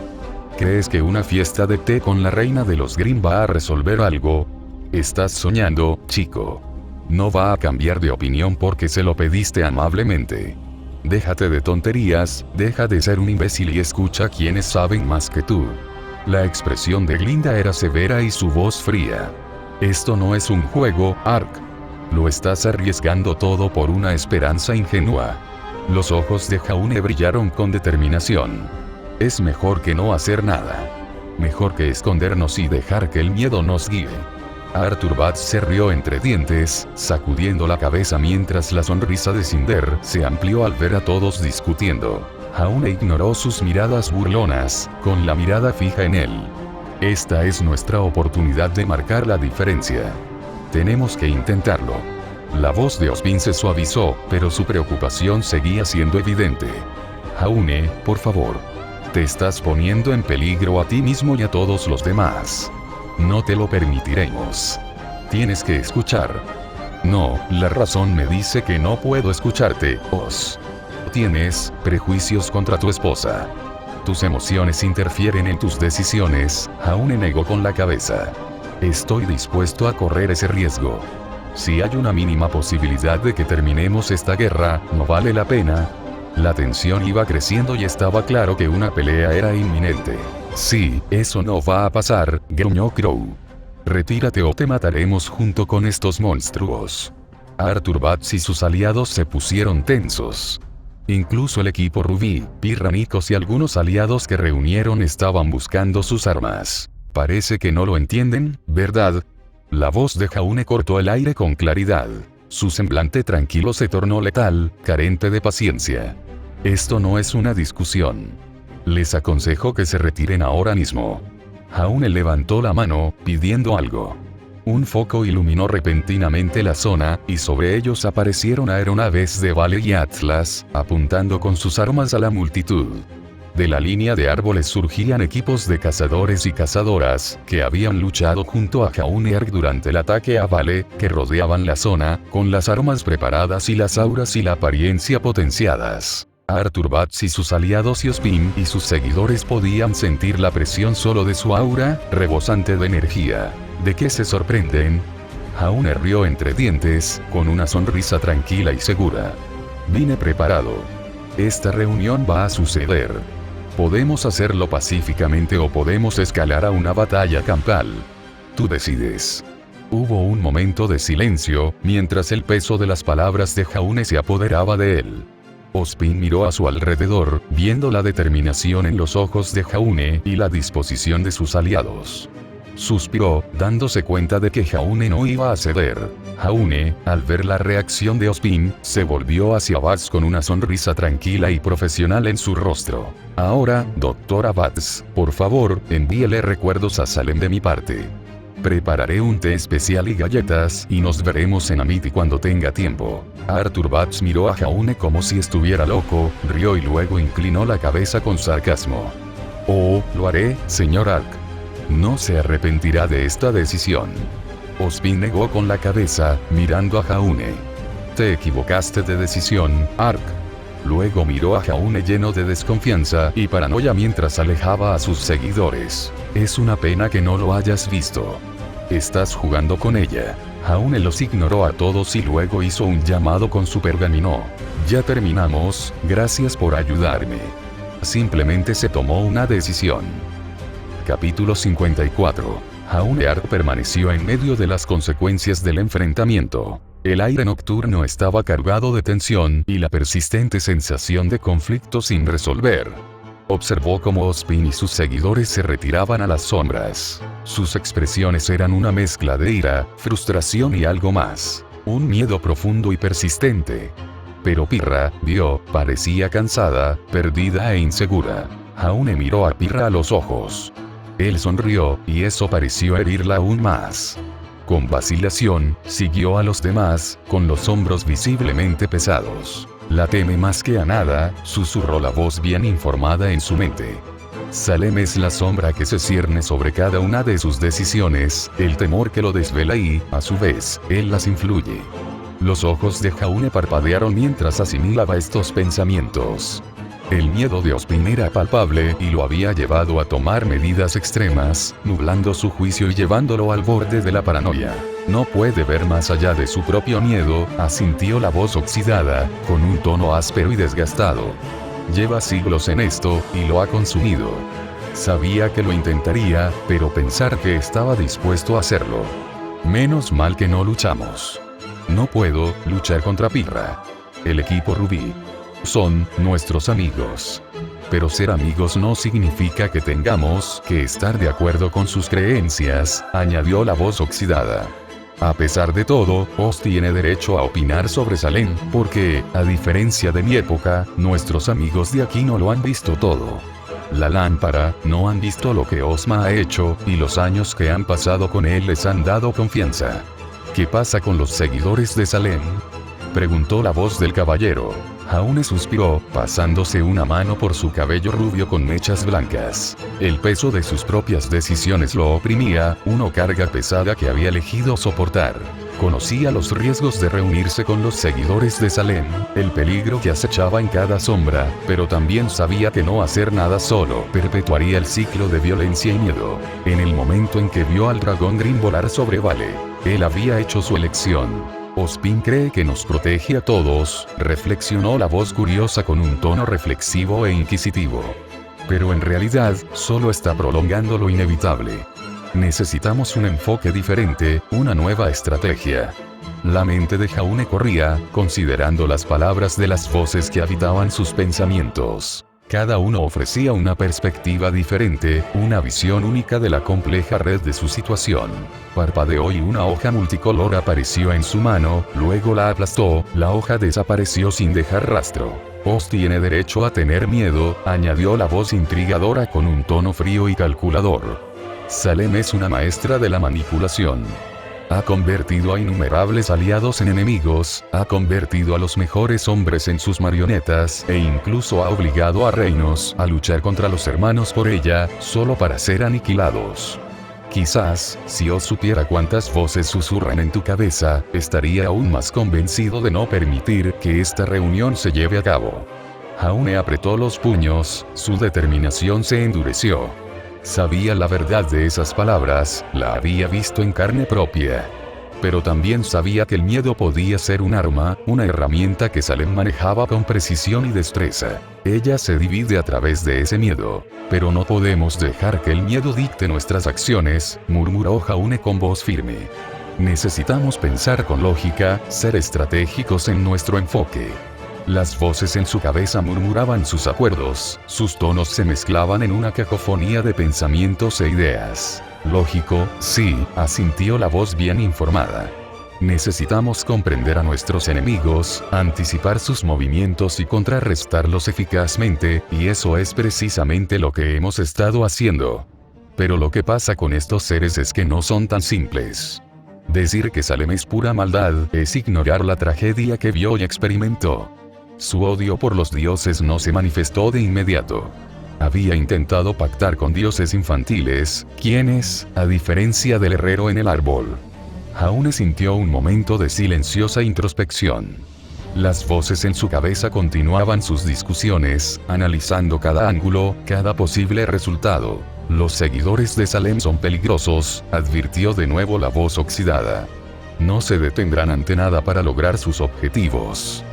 ¿Crees que una fiesta de té con la reina de los Grimm va a resolver algo? Estás soñando, chico. No va a cambiar de opinión porque se lo pediste amablemente. Déjate de tonterías, deja de ser un imbécil y escucha a quienes saben más que tú. La expresión de Glinda era severa y su voz fría. Esto no es un juego, Ark. Lo estás arriesgando todo por una esperanza ingenua. Los ojos de Jaune brillaron con determinación. Es mejor que no hacer nada. Mejor que escondernos y dejar que el miedo nos guíe. Arthur Bats se rió entre dientes, sacudiendo la cabeza mientras la sonrisa de Cinder se amplió al ver a todos discutiendo. Jaune ignoró sus miradas burlonas, con la mirada fija en él. Esta es nuestra oportunidad de marcar la diferencia. Tenemos que intentarlo. La voz de Ozpin se suavizó, pero su preocupación seguía siendo evidente. Jaune, por favor. Te estás poniendo en peligro a ti mismo y a todos los demás. No te lo permitiremos. Tienes que escuchar. No, la razón me dice que no puedo escucharte, Oz. Tienes prejuicios contra tu esposa. Tus emociones interfieren en tus decisiones, Jaune negó con la cabeza. Estoy dispuesto a correr ese riesgo. Si hay una mínima posibilidad de que terminemos esta guerra, no vale la pena. La tensión iba creciendo y estaba claro que una pelea era inminente. Sí, eso no va a pasar, gruñó Crow. Retírate o te mataremos junto con estos monstruos. Arthur Bats y sus aliados se pusieron tensos. Incluso el equipo Rubí, Pirranicos y algunos aliados que reunieron estaban buscando sus armas. Parece que no lo entienden, ¿verdad? La voz de Jaune cortó el aire con claridad. Su semblante tranquilo se tornó letal, carente de paciencia. Esto no es una discusión. Les aconsejo que se retiren ahora mismo. Jaune levantó la mano, pidiendo algo. Un foco iluminó repentinamente la zona, y sobre ellos aparecieron aeronaves de Vale y Atlas, apuntando con sus armas a la multitud. De la línea de árboles surgían equipos de cazadores y cazadoras, que habían luchado junto a Jaune Ark durante el ataque a Vale, que rodeaban la zona, con las armas preparadas y las auras y la apariencia potenciadas. Arthur Bats y sus aliados y Ozpin y sus seguidores podían sentir la presión solo de su aura, rebosante de energía. ¿De qué se sorprenden? Jaune rió entre dientes, con una sonrisa tranquila y segura. Vine preparado. Esta reunión va a suceder. Podemos hacerlo pacíficamente o podemos escalar a una batalla campal. Tú decides. Hubo un momento de silencio, mientras el peso de las palabras de Jaune se apoderaba de él. Ozpin miró a su alrededor, viendo la determinación en los ojos de Jaune y la disposición de sus aliados. Suspiró, dándose cuenta de que Jaune no iba a ceder. Jaune, al ver la reacción de Ozpin, se volvió hacia Bats con una sonrisa tranquila y profesional en su rostro. Ahora, doctora Bats, por favor, envíele recuerdos a Salem de mi parte. Prepararé un té especial y galletas, y nos veremos en Amity cuando tenga tiempo. Arthur Bats miró a Jaune como si estuviera loco, rió y luego inclinó la cabeza con sarcasmo. Oh, lo haré, señor Ark. No se arrepentirá de esta decisión. Ozpin negó con la cabeza, mirando a Jaune. Te equivocaste de decisión, Ark. Luego miró a Jaune lleno de desconfianza y paranoia mientras alejaba a sus seguidores. Es una pena que no lo hayas visto. Estás jugando con ella. Jaune los ignoró a todos y luego hizo un llamado con su pergamino. Ya terminamos, gracias por ayudarme. Simplemente se tomó una decisión. Capítulo 54. Jaune Ark permaneció en medio de las consecuencias del enfrentamiento. El aire nocturno estaba cargado de tensión y la persistente sensación de conflicto sin resolver. Observó cómo Ozpin y sus seguidores se retiraban a las sombras. Sus expresiones eran una mezcla de ira, frustración y algo más. Un miedo profundo y persistente. Pero Pirra, parecía cansada, perdida e insegura. Jaune miró a Pirra a los ojos. Él sonrió, y eso pareció herirla aún más. Con vacilación, siguió a los demás, con los hombros visiblemente pesados. La teme más que a nada, susurró la voz bien informada en su mente. Salem es la sombra que se cierne sobre cada una de sus decisiones, el temor que lo desvela y, a su vez, él las influye. Los ojos de Jaune parpadearon mientras asimilaba estos pensamientos. El miedo de Ozpin era palpable y lo había llevado a tomar medidas extremas, nublando su juicio y llevándolo al borde de la paranoia. No puede ver más allá de su propio miedo, asintió la voz oxidada, con un tono áspero y desgastado. Lleva siglos en esto, y lo ha consumido. Sabía que lo intentaría, pero pensar que estaba dispuesto a hacerlo. Menos mal que no luchamos. No puedo luchar contra Pirra. El equipo Rubí. Son nuestros amigos. Pero ser amigos no significa que tengamos que estar de acuerdo con sus creencias, añadió la voz oxidada. A pesar de todo, Oz tiene derecho a opinar sobre Salem, porque, a diferencia de mi época, nuestros amigos de aquí no lo han visto todo. La lámpara, no han visto lo que Ozma ha hecho, y los años que han pasado con él les han dado confianza. ¿Qué pasa con los seguidores de Salem?, preguntó la voz del caballero. Jaune suspiró, pasándose una mano por su cabello rubio con mechas blancas. El peso de sus propias decisiones lo oprimía, una carga pesada que había elegido soportar. Conocía los riesgos de reunirse con los seguidores de Salem, el peligro que acechaba en cada sombra, pero también sabía que no hacer nada solo perpetuaría el ciclo de violencia y miedo. En el momento en que vio al dragón Green volar sobre Vale, él había hecho su elección. Ozpin cree que nos protege a todos, reflexionó la voz curiosa con un tono reflexivo e inquisitivo. Pero en realidad, solo está prolongando lo inevitable. Necesitamos un enfoque diferente, una nueva estrategia. La mente de Jaune corría, considerando las palabras de las voces que habitaban sus pensamientos. Cada uno ofrecía una perspectiva diferente, una visión única de la compleja red de su situación. Parpadeó y una hoja multicolor apareció en su mano, luego la aplastó, la hoja desapareció sin dejar rastro. Oz tiene derecho a tener miedo, añadió la voz intrigadora con un tono frío y calculador. Salem es una maestra de la manipulación. Ha convertido a innumerables aliados en enemigos, ha convertido a los mejores hombres en sus marionetas, e incluso ha obligado a reinos a luchar contra los hermanos por ella, solo para ser aniquilados. Quizás, si Oz supiera cuántas voces susurran en tu cabeza, estaría aún más convencido de no permitir que esta reunión se lleve a cabo. Jaune apretó los puños, su determinación se endureció. Sabía la verdad de esas palabras, la había visto en carne propia. Pero también sabía que el miedo podía ser un arma, una herramienta que Salem manejaba con precisión y destreza. Ella se divide a través de ese miedo. Pero no podemos dejar que el miedo dicte nuestras acciones, murmuró Jaune con voz firme. Necesitamos pensar con lógica, ser estratégicos en nuestro enfoque. Las voces en su cabeza murmuraban sus acuerdos, sus tonos se mezclaban en una cacofonía de pensamientos e ideas. Lógico, sí, asintió la voz bien informada. Necesitamos comprender a nuestros enemigos, anticipar sus movimientos y contrarrestarlos eficazmente, y eso es precisamente lo que hemos estado haciendo. Pero lo que pasa con estos seres es que no son tan simples. Decir que Salem es pura maldad es ignorar la tragedia que vio y experimentó. Su odio por los dioses no se manifestó de inmediato. Había intentado pactar con dioses infantiles, quienes, a diferencia del herrero en el árbol. Jaune sintió un momento de silenciosa introspección. Las voces en su cabeza continuaban sus discusiones, analizando cada ángulo, cada posible resultado. Los seguidores de Salem son peligrosos, advirtió de nuevo la voz oxidada. No se detendrán ante nada para lograr sus objetivos.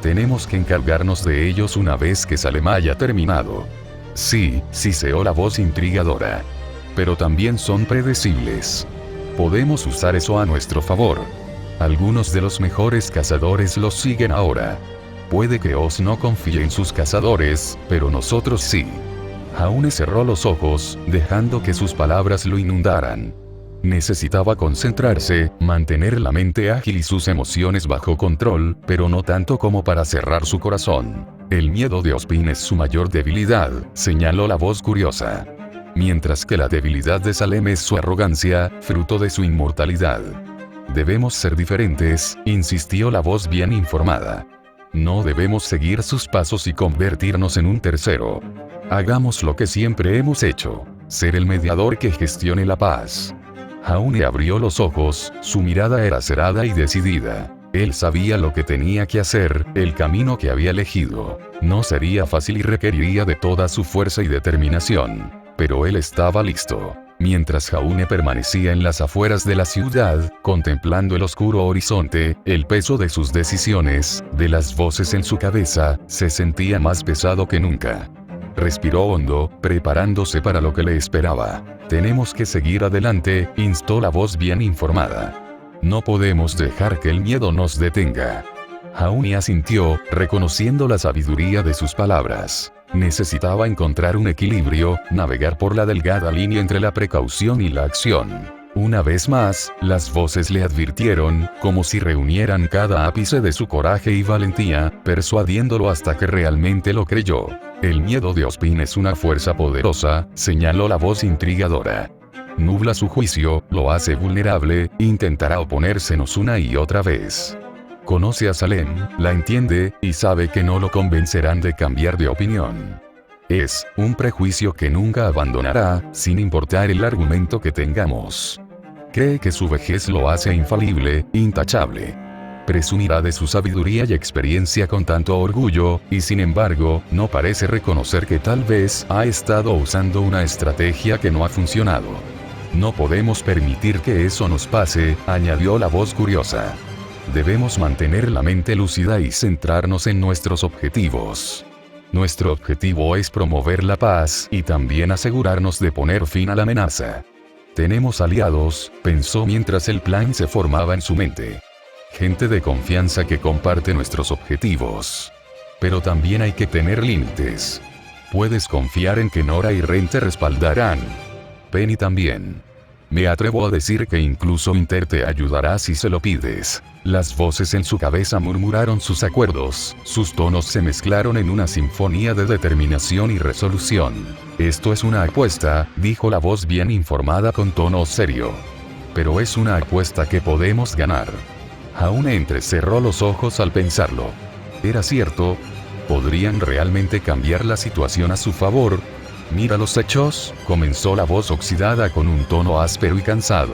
Tenemos que encargarnos de ellos una vez que Salem haya terminado. Sí, siseó la voz intrigadora. Pero también son predecibles. Podemos usar eso a nuestro favor. Algunos de los mejores cazadores los siguen ahora. Puede que Oz no confíe en sus cazadores, pero nosotros sí. Jaune cerró los ojos, dejando que sus palabras lo inundaran. Necesitaba concentrarse, mantener la mente ágil y sus emociones bajo control, pero no tanto como para cerrar su corazón. El miedo de Ozpin es su mayor debilidad, señaló la voz curiosa. mientras que la debilidad de Salem es su arrogancia, fruto de su inmortalidad. Debemos ser diferentes, insistió la voz bien informada. No debemos seguir sus pasos y convertirnos en un tercero. Hagamos lo que siempre hemos hecho, ser el mediador que gestione la paz. Jaune abrió los ojos, su mirada era cerrada y decidida. Él sabía lo que tenía que hacer, el camino que había elegido. No sería fácil y requeriría de toda su fuerza y determinación. Pero él estaba listo. Mientras Jaune permanecía en las afueras de la ciudad, contemplando el oscuro horizonte, el peso de sus decisiones, de las voces en su cabeza, se sentía más pesado que nunca. Respiró hondo, preparándose para lo que le esperaba. Tenemos que seguir adelante, instó la voz bien informada. No podemos dejar que el miedo nos detenga. Jaune asintió, reconociendo la sabiduría de sus palabras. Necesitaba encontrar un equilibrio, navegar por la delgada línea entre la precaución y la acción. Una vez más, las voces le advirtieron, como si reunieran cada ápice de su coraje y valentía, persuadiéndolo hasta que realmente lo creyó. El miedo de Ozpin es una fuerza poderosa, señaló la voz intrigadora. Nubla su juicio, lo hace vulnerable, intentará oponérsenos una y otra vez. Conoce a Salem, la entiende, y sabe que no lo convencerán de cambiar de opinión. Es un prejuicio que nunca abandonará, sin importar el argumento que tengamos. Cree que su vejez lo hace infalible, intachable. Presumirá de su sabiduría y experiencia con tanto orgullo, y sin embargo, no parece reconocer que tal vez ha estado usando una estrategia que no ha funcionado. No podemos permitir que eso nos pase, añadió la voz curiosa. Debemos mantener la mente lúcida y centrarnos en nuestros objetivos. Nuestro objetivo es promover la paz y también asegurarnos de poner fin a la amenaza. Tenemos aliados, pensó mientras el plan se formaba en su mente. Gente de confianza que comparte nuestros objetivos. Pero también hay que tener límites. Puedes confiar en que Nora y Ren te respaldarán. Penny también. Me atrevo a decir que incluso Inter te ayudará si se lo pides. Las voces en su cabeza murmuraron sus acuerdos, sus tonos se mezclaron en una sinfonía de determinación y resolución. Esto es una apuesta, dijo la voz bien informada con tono serio. Pero es una apuesta que podemos ganar. Jaune entrecerró los ojos al pensarlo. ¿Era cierto? ¿Podrían realmente cambiar la situación a su favor? Mira los hechos, comenzó la voz oxidada con un tono áspero y cansado.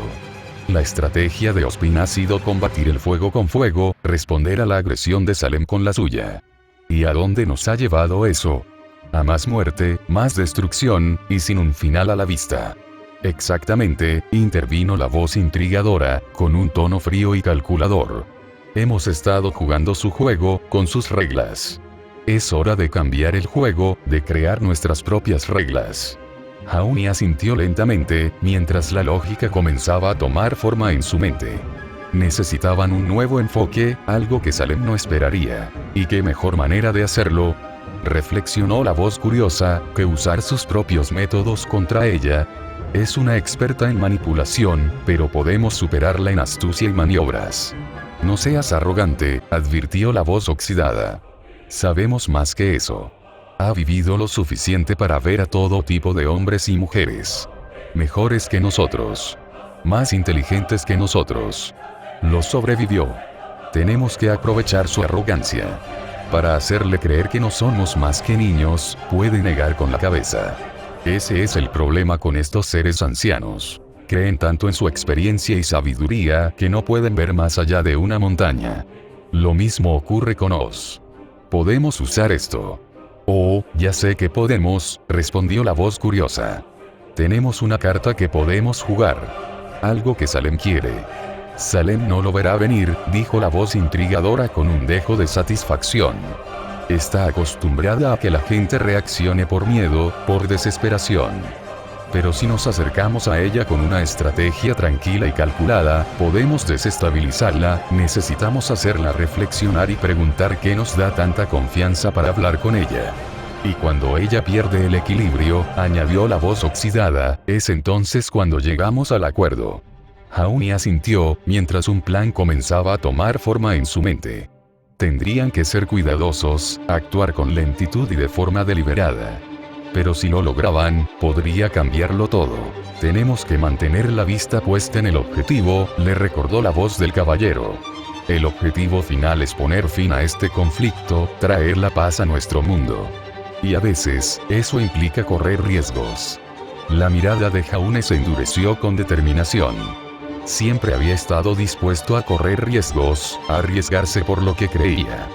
La estrategia de Ozpin ha sido combatir el fuego con fuego, responder a la agresión de Salem con la suya. ¿Y a dónde nos ha llevado eso? A más muerte, más destrucción, y sin un final a la vista. Exactamente, intervino la voz intrigadora, con un tono frío y calculador. Hemos estado jugando su juego, con sus reglas. Es hora de cambiar el juego, de crear nuestras propias reglas. Jaune asintió lentamente, mientras la lógica comenzaba a tomar forma en su mente. Necesitaban un nuevo enfoque, algo que Salem no esperaría. ¿Y qué mejor manera de hacerlo? Reflexionó la voz curiosa, que usar sus propios métodos contra ella. Es una experta en manipulación, pero podemos superarla en astucia y maniobras. No seas arrogante, advirtió la voz oxidada. Sabemos más que eso. Ha vivido lo suficiente para ver a todo tipo de hombres y mujeres. Mejores que nosotros. Más inteligentes que nosotros. Lo sobrevivió. Tenemos que aprovechar su arrogancia. Para hacerle creer que no somos más que niños, puede negar con la cabeza. Ese es el problema con estos seres ancianos. Creen tanto en su experiencia y sabiduría que no pueden ver más allá de una montaña. Lo mismo ocurre con Oz. Podemos usar esto. Oh, ya sé que podemos, respondió la voz curiosa. Tenemos una carta que podemos jugar. Algo que Salem quiere. Salem no lo verá venir, dijo la voz intrigadora con un dejo de satisfacción. Está acostumbrada a que la gente reaccione por miedo, por desesperación. Pero si nos acercamos a ella con una estrategia tranquila y calculada, podemos desestabilizarla. Necesitamos hacerla reflexionar y preguntar qué nos da tanta confianza para hablar con ella. Y cuando ella pierde el equilibrio, añadió la voz oxidada, es entonces cuando llegamos al acuerdo. Jaune asintió, mientras un plan comenzaba a tomar forma en su mente. Tendrían que ser cuidadosos, actuar con lentitud y de forma deliberada. Pero si lo lograban, podría cambiarlo todo. Tenemos que mantener la vista puesta en el objetivo, le recordó la voz del caballero. El objetivo final es poner fin a este conflicto, traer la paz a nuestro mundo. Y a veces, eso implica correr riesgos. La mirada de Jaune se endureció con determinación. Siempre había estado dispuesto a correr riesgos, a arriesgarse por lo que creía.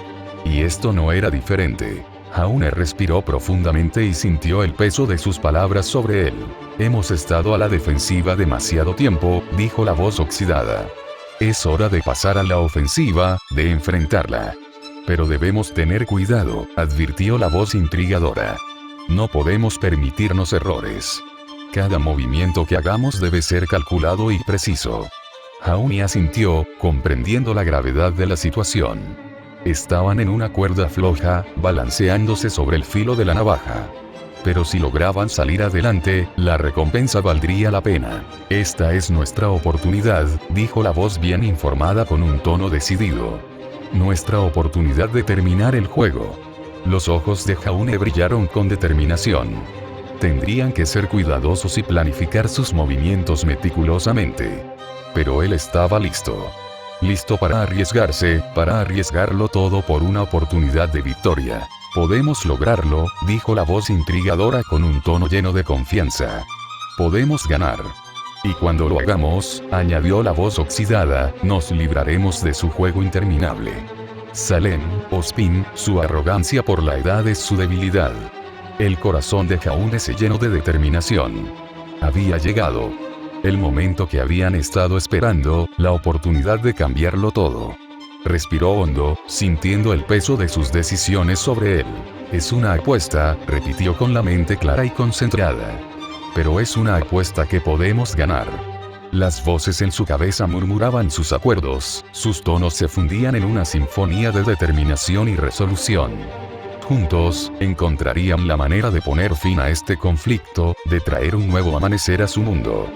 Y esto no era diferente. Jaune respiró profundamente y sintió el peso de sus palabras sobre él. Hemos estado a la defensiva demasiado tiempo, dijo la voz oxidada. Es hora de pasar a la ofensiva, de enfrentarla. Pero debemos tener cuidado, advirtió la voz intrigadora. No podemos permitirnos errores. Cada movimiento que hagamos debe ser calculado y preciso. Jaune asintió, comprendiendo la gravedad de la situación. Estaban en una cuerda floja, balanceándose sobre el filo de la navaja. Pero si lograban salir adelante, la recompensa valdría la pena. Esta es nuestra oportunidad, dijo la voz bien informada con un tono decidido. Nuestra oportunidad de terminar el juego. Los ojos de Jaune brillaron con determinación. Tendrían que ser cuidadosos y planificar sus movimientos meticulosamente. Pero él estaba listo. Listo para arriesgarlo todo por una oportunidad de victoria. Podemos lograrlo, dijo la voz intrigadora con un tono lleno de confianza. Podemos ganar. Y cuando lo hagamos, añadió la voz oxidada, nos libraremos de su juego interminable. Salem, Ozpin, su arrogancia por la edad es su debilidad. El corazón de Jaune se llenó de determinación. Había llegado. El momento que habían estado esperando, la oportunidad de cambiarlo todo. Respiró hondo, sintiendo el peso de sus decisiones sobre él. Es una apuesta, repitió con la mente clara y concentrada. Pero es una apuesta que podemos ganar. Las voces en su cabeza murmuraban sus acuerdos, sus tonos se fundían en una sinfonía de determinación y resolución. Juntos, encontrarían la manera de poner fin a este conflicto, de traer un nuevo amanecer a su mundo.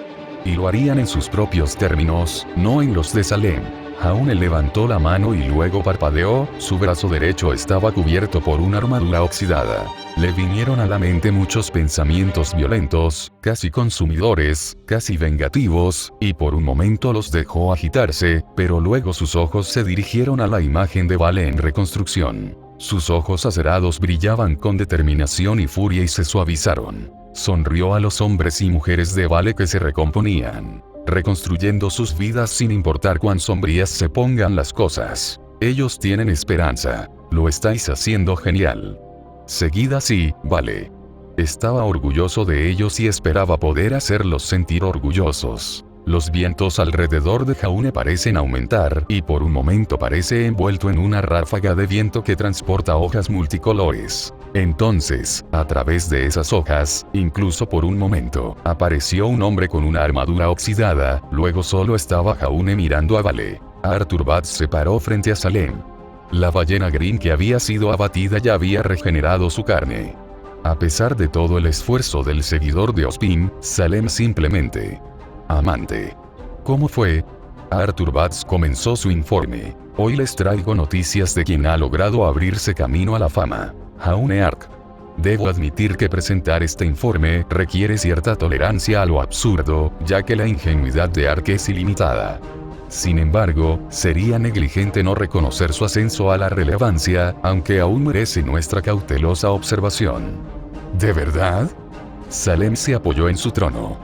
Y lo harían en sus propios términos, no en los de Salem. Jaune levantó la mano y luego parpadeó, su brazo derecho estaba cubierto por una armadura oxidada. Le vinieron a la mente muchos pensamientos violentos, casi consumidores, casi vengativos, y por un momento los dejó agitarse, pero luego sus ojos se dirigieron a la imagen de Vale en reconstrucción. Sus ojos acerados brillaban con determinación y furia y se suavizaron. Sonrió a los hombres y mujeres de Vale que se recomponían, reconstruyendo sus vidas sin importar cuán sombrías se pongan las cosas. Ellos tienen esperanza. Lo estáis haciendo genial. Seguid así, Vale. Estaba orgulloso de ellos y esperaba poder hacerlos sentir orgullosos. Los vientos alrededor de Jaune parecen aumentar, y por un momento parece envuelto en una ráfaga de viento que transporta hojas multicolores. Entonces, a través de esas hojas, incluso por un momento, apareció un hombre con una armadura oxidada, luego solo estaba Jaune mirando a Vale. Arthur Batz se paró frente a Salem. La ballena Green que había sido abatida ya había regenerado su carne. A pesar de todo el esfuerzo del seguidor de Ozpin, Salem simplemente... Amante. ¿Cómo fue? Arthur Batz comenzó su informe. Hoy les traigo noticias de quien ha logrado abrirse camino a la fama. Jaune Ark. Debo admitir que presentar este informe requiere cierta tolerancia a lo absurdo, ya que la ingenuidad de Ark es ilimitada. Sin embargo, sería negligente no reconocer su ascenso a la relevancia, aunque aún merece nuestra cautelosa observación. ¿De verdad? Salem se apoyó en su trono.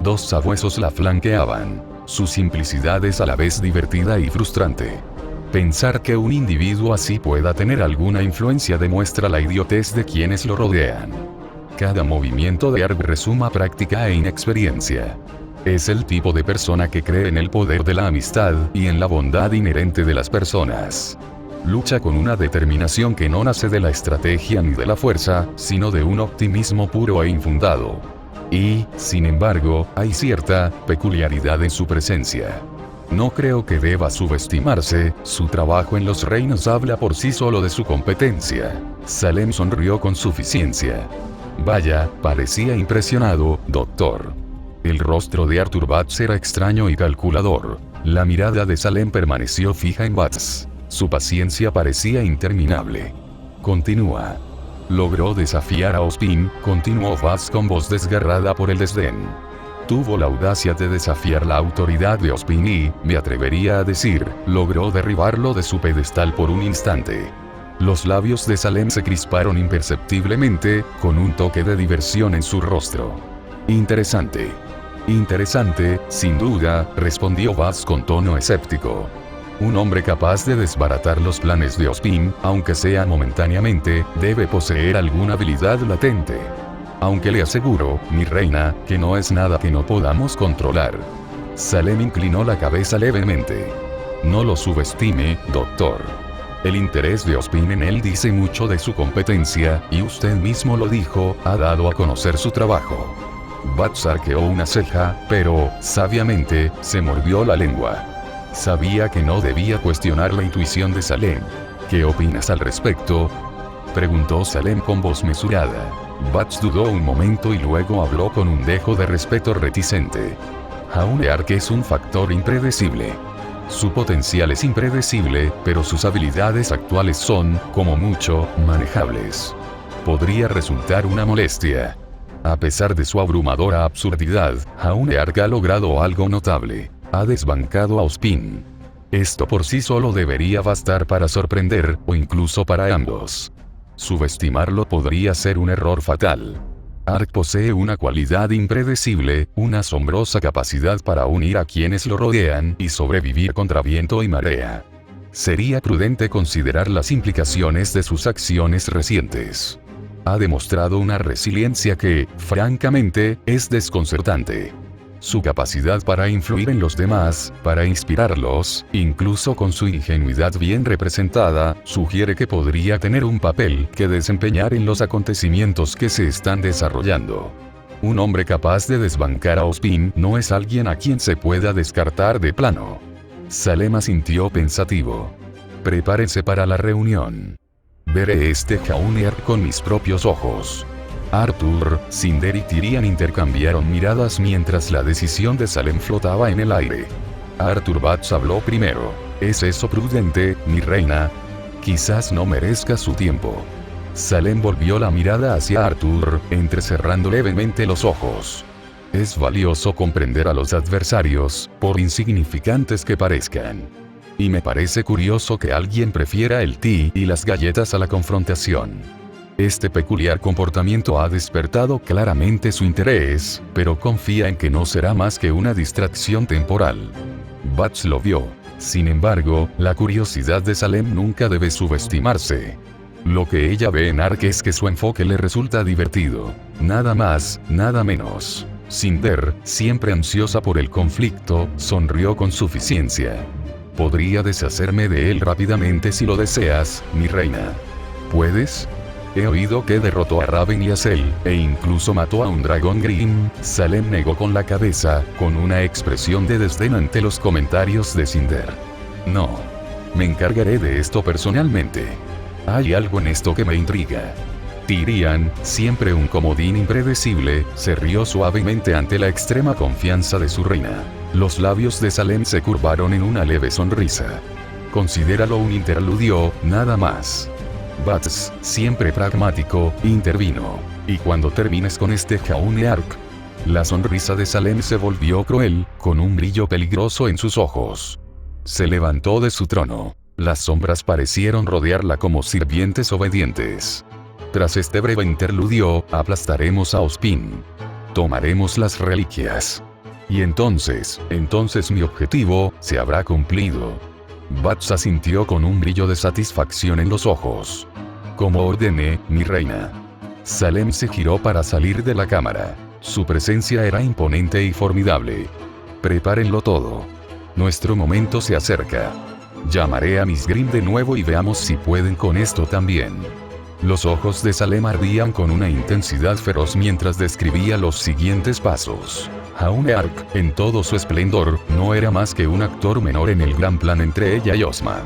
Dos sabuesos la flanqueaban. Su simplicidad es a la vez divertida y frustrante. Pensar que un individuo así pueda tener alguna influencia demuestra la idiotez de quienes lo rodean. Cada movimiento de Ark resuma práctica e inexperiencia. Es el tipo de persona que cree en el poder de la amistad y en la bondad inherente de las personas. Lucha con una determinación que no nace de la estrategia ni de la fuerza, sino de un optimismo puro e infundado. Y, sin embargo, hay cierta peculiaridad en su presencia. No creo que deba subestimarse, su trabajo en los reinos habla por sí solo de su competencia. Salem sonrió con suficiencia. Vaya, parecía impresionado, doctor. El rostro de Arthur Batz era extraño y calculador. La mirada de Salem permaneció fija en Batz. Su paciencia parecía interminable. Continúa. logró desafiar a Ozpin, continuó Bats con voz desgarrada por el desdén. Tuvo la audacia de desafiar la autoridad de Ozpin y, me atrevería a decir, logró derribarlo de su pedestal por un instante. Los labios de Salem se crisparon imperceptiblemente, con un toque de diversión en su rostro. Interesante. Interesante, sin duda, respondió Bats con tono escéptico. Un hombre capaz de desbaratar los planes de Ozpin, aunque sea momentáneamente, debe poseer alguna habilidad latente. Aunque le aseguro, mi reina, que no es nada que no podamos controlar. Salem inclinó la cabeza levemente. No lo subestime, doctor. El interés de Ozpin en él dice mucho de su competencia, y usted mismo lo dijo, ha dado a conocer su trabajo. Bats arqueó una ceja, pero, sabiamente, se mordió la lengua. Sabía que no debía cuestionar la intuición de Salem. ¿Qué opinas al respecto?, preguntó Salem con voz mesurada. Bats dudó un momento y luego habló con un dejo de respeto reticente. Jaune Arc es un factor impredecible. Su potencial es impredecible, pero sus habilidades actuales son, como mucho, manejables. Podría resultar una molestia. A pesar de su abrumadora absurdidad, Jaune Arc ha logrado algo notable. Ha desbancado a Ozpin. Esto por sí solo debería bastar para sorprender, o incluso para ambos. Subestimarlo podría ser un error fatal. Arc posee una cualidad impredecible, una asombrosa capacidad para unir a quienes lo rodean y sobrevivir contra viento y marea. Sería prudente considerar las implicaciones de sus acciones recientes. Ha demostrado una resiliencia que, francamente, es desconcertante. Su capacidad para influir en los demás, para inspirarlos, incluso con su ingenuidad bien representada, sugiere que podría tener un papel que desempeñar en los acontecimientos que se están desarrollando. Un hombre capaz de desbancar a Ozpin no es alguien a quien se pueda descartar de plano. Salem asintió pensativo. Prepárense para la reunión. Veré este Jaune Arc con mis propios ojos. Arthur, Cinder y Tyrian intercambiaron miradas mientras la decisión de Salem flotaba en el aire. Arthur Bats habló primero. ¿Es eso prudente, mi reina? Quizás no merezca su tiempo. Salem volvió la mirada hacia Arthur, entrecerrando levemente los ojos. Es valioso comprender a los adversarios, por insignificantes que parezcan. Y me parece curioso que alguien prefiera el té y las galletas a la confrontación. Este peculiar comportamiento ha despertado claramente su interés, pero confía en que no será más que una distracción temporal. Bats lo vio. Sin embargo, la curiosidad de Salem nunca debe subestimarse. Lo que ella ve en Arc es que su enfoque le resulta divertido. Nada más, nada menos. Cinder, siempre ansiosa por el conflicto, sonrió con suficiencia. Podría deshacerme de él rápidamente si lo deseas, mi reina. ¿Puedes? He oído que derrotó a Raven y a Cell, e incluso mató a un dragón Grimm. Salem negó con la cabeza, con una expresión de desdén ante los comentarios de Cinder. No. Me encargaré de esto personalmente. Hay algo en esto que me intriga. Tyrian, siempre un comodín impredecible, se rió suavemente ante la extrema confianza de su reina. Los labios de Salem se curvaron en una leve sonrisa. Considéralo un interludio, nada más. Bats, siempre pragmático, intervino. Y cuando termines con este Jaune Arc. La sonrisa de Salem se volvió cruel, con un brillo peligroso en sus ojos. Se levantó de su trono. Las sombras parecieron rodearla como sirvientes obedientes. Tras este breve interludio, aplastaremos a Ozpin. Tomaremos las reliquias. Y entonces mi objetivo, se habrá cumplido. Bats asintió con un brillo de satisfacción en los ojos. Como ordené, mi reina. Salem se giró para salir de la cámara. Su presencia era imponente y formidable. Prepárenlo todo. Nuestro momento se acerca. Llamaré a Miss Grimm de nuevo y veamos si pueden con esto también. Los ojos de Salem ardían con una intensidad feroz mientras describía los siguientes pasos. Jaune Arc, en todo su esplendor, no era más que un actor menor en el gran plan entre ella y Ozma.